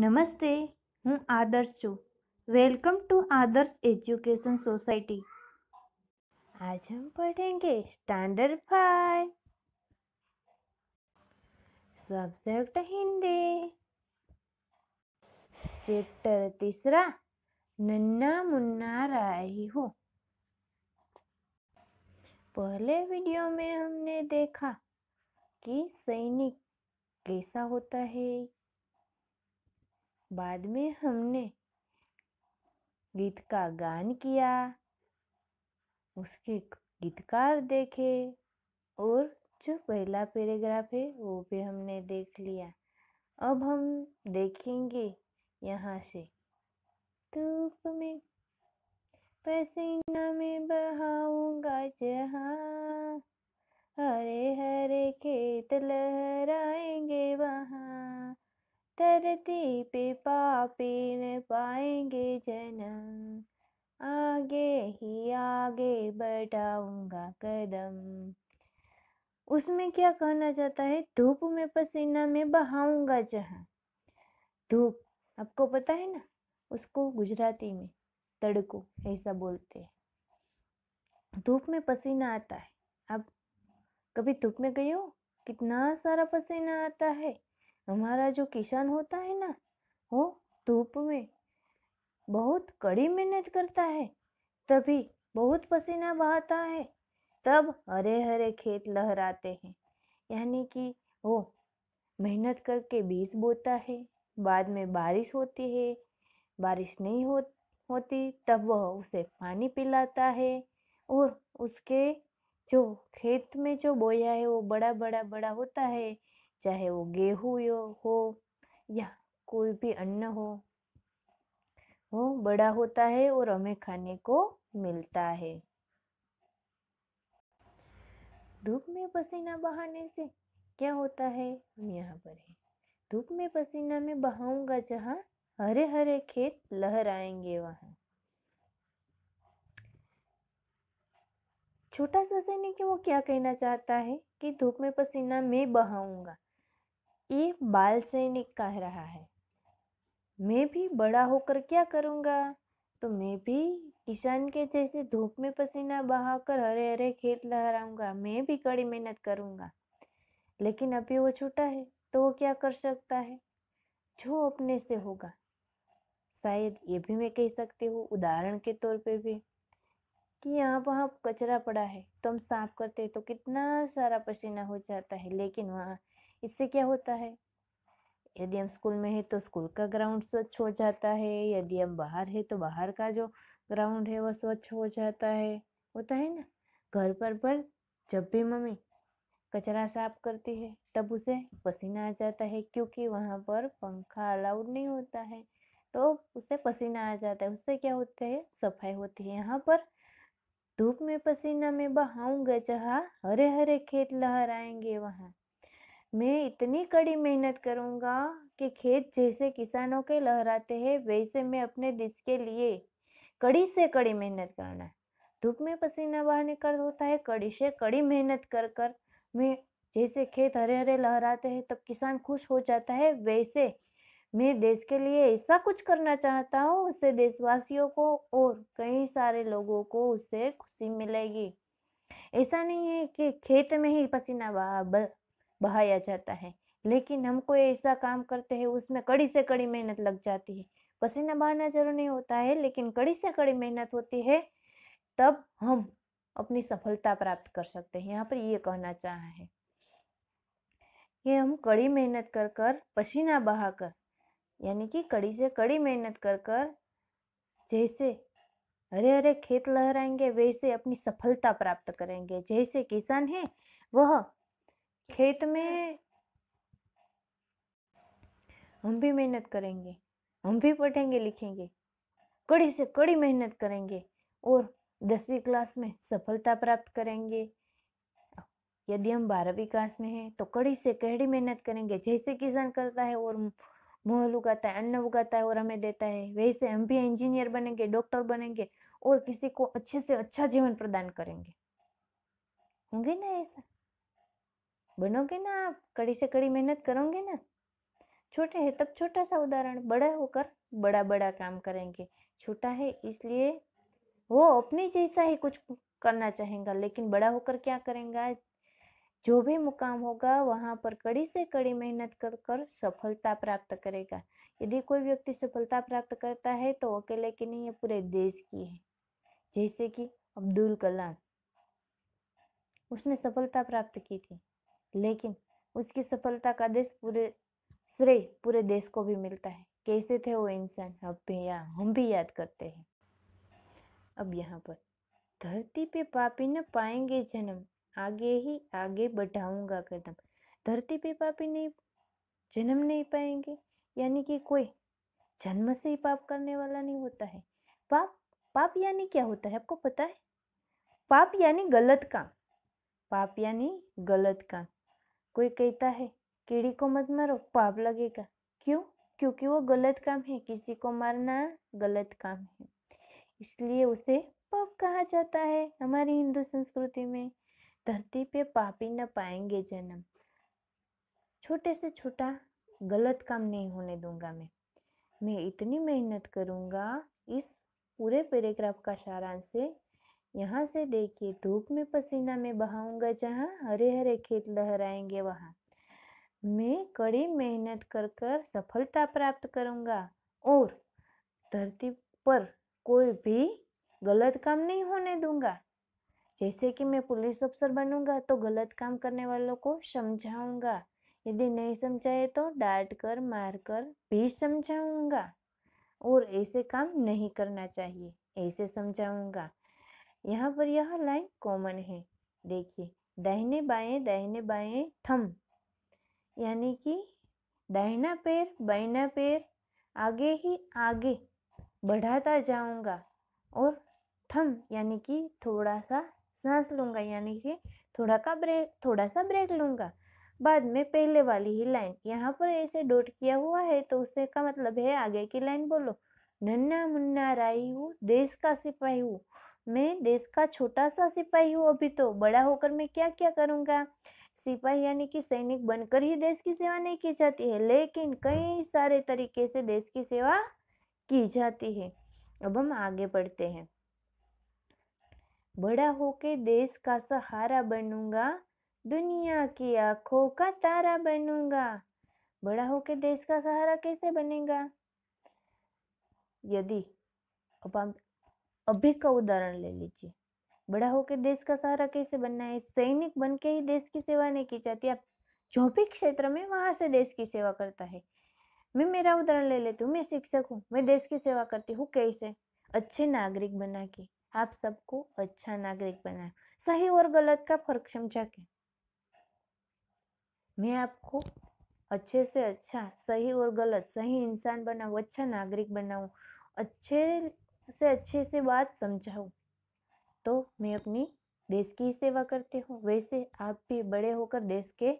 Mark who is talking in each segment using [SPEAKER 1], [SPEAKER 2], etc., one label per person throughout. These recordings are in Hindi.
[SPEAKER 1] नमस्ते, હું આદર્શ છું। Welcome to Adarsh education society. आज हम पढ़ेंगे स्टैंडर्ड 5 सब्जेक्ट हिंदी, चैप्टर 3 नन्ना मुन्ना राही हूँ। पहले वीडियो में हमने देखा कि सैनिक कैसा होता है। बाद में हमने गीत का गान किया, उसके गीतकार देखे और जो पहला पैराग्राफ है वो भी हमने देख लिया। अब हम देखेंगे यहाँ से, धूप में पसीना में बहाऊंगा जहाँ, हरे हरे खेत लहराएंगे वहाँ, धरती पे पापी न पाएंगे जन्म, आगे ही आगे बढ़ाऊंगा कदम। उसमें क्या कहना चाहता है? धूप में पसीना में बहाऊंगा जहाँ। धूप आपको पता है ना, उसको गुजराती में तड़को ऐसा बोलते हैं। धूप में पसीना आता है। आप कभी धूप में गए हो? कितना सारा पसीना आता है। हमारा जो किसान होता है ना, वो धूप में बहुत कड़ी मेहनत करता है, तभी बहुत पसीना बहाता है, तब हरे हरे खेत लहराते हैं। यानी कि वो मेहनत करके बीज बोता है, बाद में बारिश होती है, बारिश नहीं होती तब वह उसे पानी पिलाता है और उसके जो खेत में जो बोया है वो बड़ा बड़ा होता है, चाहे वो गेहूँ हो या कोई भी अन्न हो, वो बड़ा होता है और हमें खाने को मिलता है। धूप में पसीना बहाने से क्या होता है, हम यहाँ पर है। धूप में पसीना में बहाऊंगा जहाँ, हरे हरे खेत लहराएंगे वहाँ। छोटा सा सैनिक वो क्या कहना चाहता है कि धूप में पसीना मैं बहाऊंगा। ये बाल सैनिक कह रहा है, मैं भी बड़ा होकर क्या करूँगा, तो मैं भी किसान के जैसे धूप में पसीना बहाकर हरे हरे खेत लहराऊंगा, मैं भी कड़ी मेहनत करूँगा। लेकिन अभी वो छोटा है तो वो क्या कर सकता है, जो अपने से होगा। शायद ये भी मैं कह सकती हूँ उदाहरण के तौर पे भी, कि यहाँ वहाँ कचरा पड़ा है तो हम साफ करते हैं तो कितना सारा पसीना हो जाता है, लेकिन वहाँ इससे क्या होता है, यदि हम स्कूल में है तो स्कूल का ग्राउंड स्वच्छ हो जाता है, यदि हम बाहर है तो बाहर का जो ग्राउंड है वो स्वच्छ हो जाता है। होता है ना, घर पर जब भी मम्मी कचरा साफ करती है तब उसे पसीना आ जाता है, क्योंकि वहाँ पर पंखा अलाउड नहीं होता है, तो उसे पसीना आ जाता है। उससे क्या होता है, सफाई होती है। यहाँ पर धूप में पसीना में बहाऊंगा जहाँ, हरे हरे खेत लहराएंगे वहाँ। मैं इतनी कड़ी मेहनत करूंगा कि खेत जैसे किसानों के लहराते हैं वैसे मैं अपने देश के लिए कड़ी से कड़ी मेहनत करना। धूप में पसीना बहाने का होता है कड़ी से कड़ी मेहनत कर कर मैं जैसे खेत हरे हरे लहराते हैं तब किसान खुश हो जाता है, वैसे मैं देश के लिए ऐसा कुछ करना चाहता हूँ उससे देशवासियों को और कई सारे लोगों को उससे खुशी मिलेगी। ऐसा नहीं है कि खेत में ही पसीना बहाया जाता है, लेकिन हम कोई ऐसा काम करते हैं उसमें कड़ी से कड़ी मेहनत लग जाती है। पसीना बहाना जरूर नहीं होता है, लेकिन कड़ी से कड़ी मेहनत होती है, तब हम अपनी सफलता प्राप्त कर सकते हैं। यहाँ पर ये कहना चाहा है कि हम कड़ी मेहनत कर कर पसीना बहाकर, यानी कि कड़ी से कड़ी मेहनत कर कर जैसे हरे हरे खेत लहराएंगे वैसे अपनी सफलता प्राप्त करेंगे। जैसे किसान है वह खेत में, हम भी मेहनत करेंगे, हम भी पढ़ेंगे लिखेंगे, कड़ी से कड़ी मेहनत करेंगे और 10वीं क्लास में सफलता प्राप्त करेंगे। यदि हम 12वीं क्लास में हैं तो कड़ी से कड़ी मेहनत करेंगे, जैसे किसान करता है और मोल उगाता है, अन्न उगाता है और हमें देता है, वैसे हम भी इंजीनियर बनेंगे, डॉक्टर बनेंगे और किसी को अच्छे से अच्छा जीवन प्रदान करेंगे। होंगे ना, ऐसा बनोगे ना आप, कड़ी से कड़ी मेहनत करोगे ना, छोटे हैं तब छोटा सा उदाहरण, बड़ा होकर बड़ा बड़ा काम करेंगे। छोटा है इसलिए वो अपने जैसा ही कुछ करना चाहेगा, लेकिन बड़ा होकर क्या करेगा, जो भी मुकाम होगा वहां पर कड़ी से कड़ी मेहनत कर कर सफलता प्राप्त करेगा। यदि कोई व्यक्ति सफलता प्राप्त करता है तो अकेले की नहीं, है पूरे देश की है। जैसे कि अब्दुल कलाम, उसने सफलता प्राप्त की थी, लेकिन उसकी सफलता का श्रेय पूरे देश को भी मिलता है। कैसे थे वो इंसान, हम भी याद करते हैं। अब यहाँ पर धरती पे पापी न पाएंगे जन्म, आगे ही आगे बढ़ाऊंगा कदम। धरती पे पापी नहीं जन्म नहीं पाएंगे, यानी कि कोई जन्म से ही पाप करने वाला नहीं होता है। पाप पाप यानी क्या होता है आपको पता है? पाप यानी गलत काम। पाप यानी गलत काम। कोई कहता है कीड़ी को मत मारो, पाप लगेगा। क्यों? क्योंकि वो गलत काम है, किसी को मारना गलत काम है, इसलिए उसे पाप कहा जाता है हमारी हिंदू संस्कृति में। धरती पे पापी न पाएंगे जन्म, छोटे से छोटा गलत काम नहीं होने दूंगा मैं इतनी मेहनत करूंगा। इस पूरे पैराग्राफ का सारांश है, यहाँ से देखिए, धूप में पसीना में बहाऊंगा जहाँ, हरे हरे खेत लहराएंगे वहाँ। मैं कड़ी मेहनत कर कर सफलता प्राप्त करूंगा और धरती पर कोई भी गलत काम नहीं होने दूंगा। जैसे कि मैं पुलिस अफसर बनूंगा तो गलत काम करने वालों को समझाऊंगा, यदि नहीं समझाए तो डांट कर मार कर भी समझाऊंगा, और ऐसे काम नहीं करना चाहिए ऐसे समझाऊंगा। यहाँ पर यह लाइन कॉमन है, देखिए, दाहिने बाएं थम, यानी कि दाहिना पैर बाइना पैर आगे ही आगे बढ़ाता जाऊंगा, और थम यानी कि थोड़ा सा सांस लूंगा, यानी कि थोड़ा सा ब्रेक लूंगा। बाद में पहले वाली ही लाइन, यहाँ पर ऐसे डॉट किया हुआ है तो उससे का मतलब है आगे की लाइन बोलो। नन्ना मुन्ना राई हूँ, देश का सिपाही हूँ, मैं देश का छोटा सा सिपाही हूँ। अभी तो बड़ा होकर मैं क्या क्या करूंगा। सिपाही यानी कि सैनिक बनकर ही देश की सेवा नहीं की जाती है, लेकिन कई सारे तरीके से देश की सेवा की जाती है। अब हम आगे बढ़ते हैं। बड़ा होके देश का सहारा बनूंगा, दुनिया की आंखों का तारा बनूंगा। बड़ा होके देश का सहारा कैसे बनेगा? यदि अब आप अभी का उदाहरण ले लीजिए, बड़ा होकर देश का सहारा कैसे बनना है? सैनिक बन के ही देश की सेवा नहीं की जाती। आप जो भी क्षेत्र में वहां से देश की सेवा करता है। मैं मेरा उदाहरण ले लेती हूँ, मैं शिक्षक हूँ, मैं देश की सेवा करती हूँ। कैसे? अच्छे नागरिक बना के, आप सबको अच्छा नागरिक बनाए, सही और गलत का फर्क समझा के मैं आपको अच्छे से अच्छा, सही और गलत, सही इंसान बनाऊं, अच्छा नागरिक बनाऊं, अच्छे से बात समझाऊं, तो मैं अपनी देश की सेवा करती हूँ। वैसे आप भी बड़े होकर देश के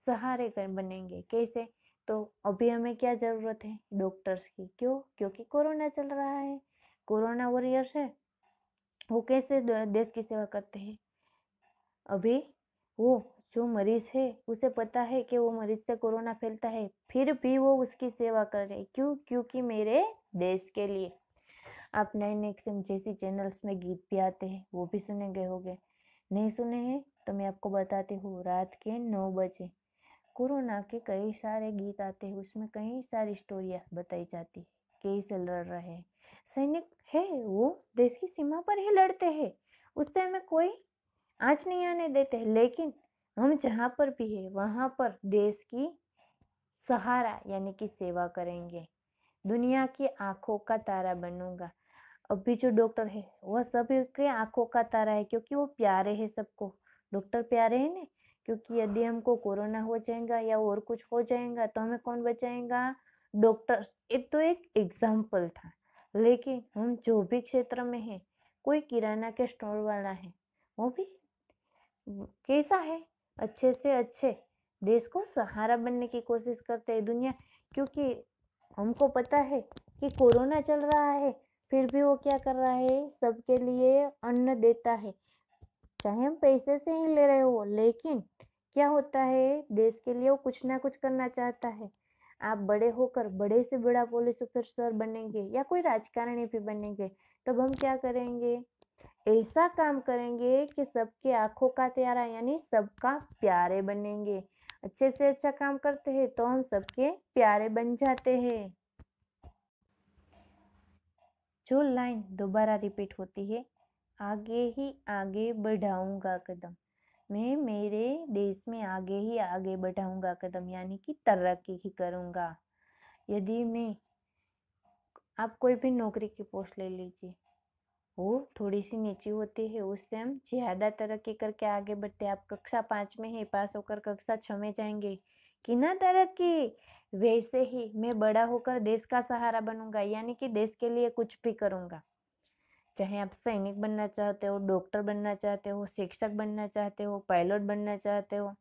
[SPEAKER 1] सहारे बनेंगे। कैसे? तो अभी हमें क्या जरूरत है? डॉक्टर्स की। क्यों? क्योंकि कोरोना चल रहा है, कोरोना वॉरियर्स है, वो कैसे देश की सेवा करते हैं। अभी वो जो मरीज है उसे पता है कि वो मरीज से कोरोना फैलता है, फिर भी वो उसकी सेवा कर रहे। क्यों? क्योंकि मेरे देश के लिए। आप 9XM जैसी चैनल्स में गीत भी आते हैं, वो भी सुने गए होंगे। नहीं सुने हैं तो मैं आपको बताती हूँ, रात के 9 बजे कोरोना के कई सारे गीत आते हैं, उसमें कई सारी स्टोरियाँ बताई जाती है, कैसे लड़ रहे हैं। सैनिक है वो देश की सीमा पर ही लड़ते हैं, उससे हमें कोई आँच नहीं आने देते, लेकिन हम जहाँ पर भी है वहाँ पर देश की सहारा यानी कि सेवा करेंगे, दुनिया की आंखों का तारा बनूंगा। अभी जो डॉक्टर है वह सबके आंखों का तारा है, क्योंकि वो प्यारे हैं सबको। डॉक्टर प्यारे हैं ना, क्योंकि यदि हमको कोरोना हो जाएगा या और कुछ हो जाएगा तो हमें कौन बचाएगा? डॉक्टर्स। एक तो एक एग्जाम्पल था, लेकिन हम जो भी क्षेत्र में है, कोई किराना के स्टोर वाला है, वो भी कैसा है? अच्छे से अच्छे देश को सहारा बनने की कोशिश करते हैं दुनिया। क्योंकि हमको पता है कि कोरोना चल रहा है, फिर भी वो क्या कर रहा है? सबके लिए अन्न देता है, चाहे हम पैसे से ही ले रहे हो, लेकिन क्या होता है? देश के लिए वो कुछ ना कुछ करना चाहता है। आप बड़े होकर बड़े से बड़ा पुलिस ऑफिसर बनेंगे या कोई राजकारणी भी बनेंगे, तब हम क्या करेंगे? ऐसा काम करेंगे कि सबके आंखों का तारा यानी सबका प्यारे बनेंगे। अच्छे से अच्छा काम करते हैं तो हम सबके प्यारे बन जाते हैं। जो लाइन दोबारा रिपीट होती है, आगे ही आगे बढ़ाऊंगा कदम, मैं मेरे देश में आगे ही आगे बढ़ाऊंगा कदम यानी कि तरक्की ही करूंगा। यदि मैं आप कोई भी नौकरी की पोस्ट ले लीजिए, वो थोड़ी सी नीची होती है, उससे हम ज़्यादा तरक्की करके आगे बढ़ते हैं। आप कक्षा 5 में है, पास होकर कक्षा 6 में जाएंगे कि ना तरक्की, वैसे ही मैं बड़ा होकर देश का सहारा बनूंगा यानी कि देश के लिए कुछ भी करूंगा। चाहे आप सैनिक बनना चाहते हो, डॉक्टर बनना चाहते हो, शिक्षक बनना चाहते हो, पायलट बनना चाहते हो,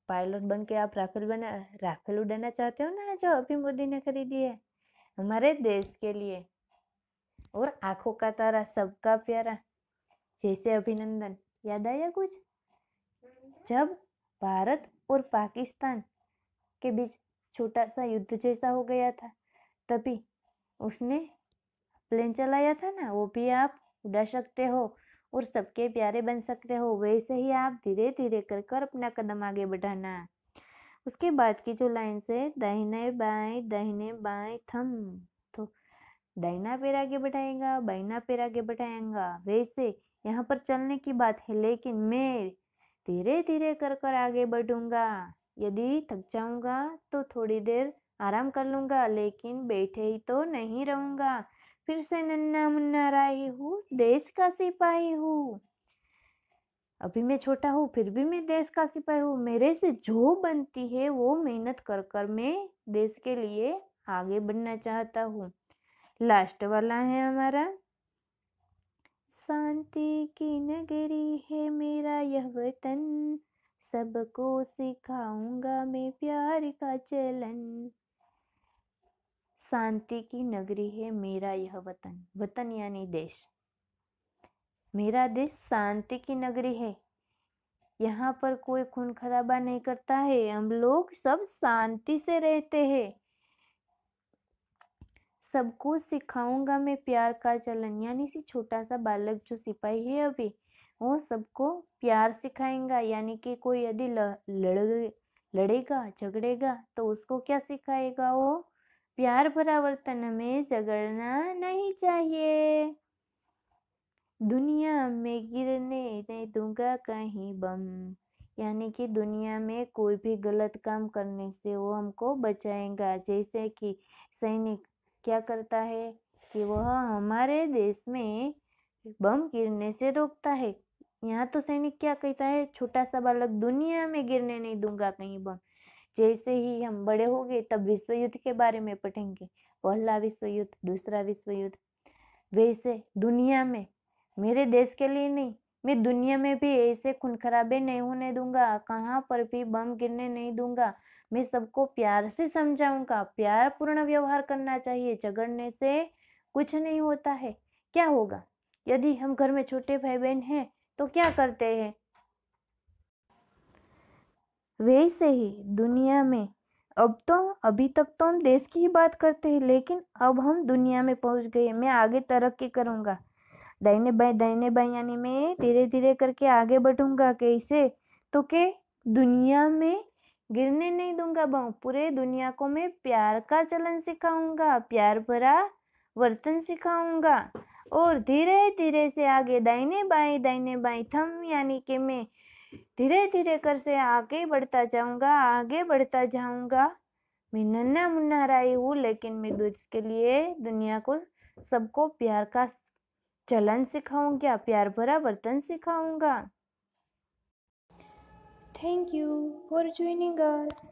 [SPEAKER 1] पायलट बन के आप राफेल उड़ाना चाहते हो ना, जो अभी मोदी ने खरीदी है हमारे देश के लिए, और आंखों का तारा सबका प्यारा जैसे अभिनंदन। याद आया कुछ? जब भारत और पाकिस्तान के बीच छोटा सा युद्ध जैसा हो गया था, तभी उसने प्लेन चलाया था ना, वो भी आप उड़ा सकते हो और सबके प्यारे बन सकते हो। वैसे ही आप धीरे धीरे कर कर अपना कदम आगे बढ़ाना। उसके बाद की जो लाइन से दाहिने बाएं थम, तो दाहिना पैर आगे बढ़ाएगा, बाइना पैर आगे बढ़ाएगा, वैसे यहाँ पर चलने की बात है, लेकिन मैं धीरे धीरे कर कर आगे बढ़ूंगा। यदि थक जाऊंगा तो थोड़ी देर आराम कर लूंगा, लेकिन बैठे ही तो नहीं रहूंगा। फिर से नन्ना मुन्ना राही हूँ, देश का सिपाही हूँ। अभी मैं छोटा हूँ फिर भी मैं देश का सिपाही हूँ। मेरे से जो बनती है वो मेहनत कर कर मैं देश के लिए आगे बढ़ना चाहता हूँ। लास्ट वाला है हमारा, शांति की नगरी है मेरा यह वतन, सबको सिखाऊंगा मैं प्यार का चलन। शांति की नगरी है मेरा यह वतन, वतन यानी देश, मेरा देश शांति की नगरी है। यहाँ पर कोई खून खराबा नहीं करता है, हम लोग सब शांति से रहते हैं। सबको सिखाऊंगा मैं प्यार का चलन, यानी कि छोटा सा बालक जो सिपाही है अभी, वो सबको प्यार सिखाएगा। यानी कि कोई यदि लड़ेगा झगड़ेगा तो उसको क्या सिखाएगा? वो प्यार भरा वर्तन, में झगड़ना नहीं चाहिए। दुनिया में गिरने नहीं दूंगा कहीं बम, यानी कि दुनिया में कोई भी गलत काम करने से वो हमको बचाएगा। जैसे कि सैनिक क्या करता है कि वह हमारे देश में बम गिरने से रोकता है। यहाँ तो सैनिक क्या कहता है, छोटा सा बालक, दुनिया में गिरने नहीं दूंगा कहीं बम। जैसे ही हम बड़े हो गए तब विश्व युद्ध के बारे में पढ़ेंगे, पहला विश्व युद्ध, दूसरा विश्व युद्ध। वैसे दुनिया में, मेरे देश के लिए नहीं, मैं दुनिया में भी ऐसे खून खराबे नहीं होने दूंगा, कहाँ पर भी बम गिरने नहीं दूंगा। मैं सबको प्यार से समझाऊंगा, प्यार पूर्ण व्यवहार करना चाहिए, झगड़ने से कुछ नहीं होता है। क्या होगा यदि हम घर में छोटे भाई बहन हैं तो क्या करते हैं? वैसे ही दुनिया में, अभी तक तो हम देश की ही बात करते हैं, लेकिन अब हम दुनिया में पहुंच गए। मैं आगे तरक्की करूंगा, दाहिने बाएं यानी मैं धीरे धीरे करके आगे बढ़ूंगा। कैसे? तो के दुनिया में गिरने नहीं दूंगा बम, पूरे दुनिया को मैं प्यार का चलन सिखाऊंगा, प्यार भरा वर्तन सिखाऊंगा, और धीरे धीरे से आगे दाहिने बाएं थम, यानी कि मैं धीरे धीरे कर से आगे बढ़ता जाऊंगा। मैं नन्ना मुन्ना राई हूँ, लेकिन मैं देश के लिए, दुनिया को, सबको प्यार का चलन सिखाऊंगा, प्यार भरा वर्तन सिखाऊंगा। Thank you for joining us.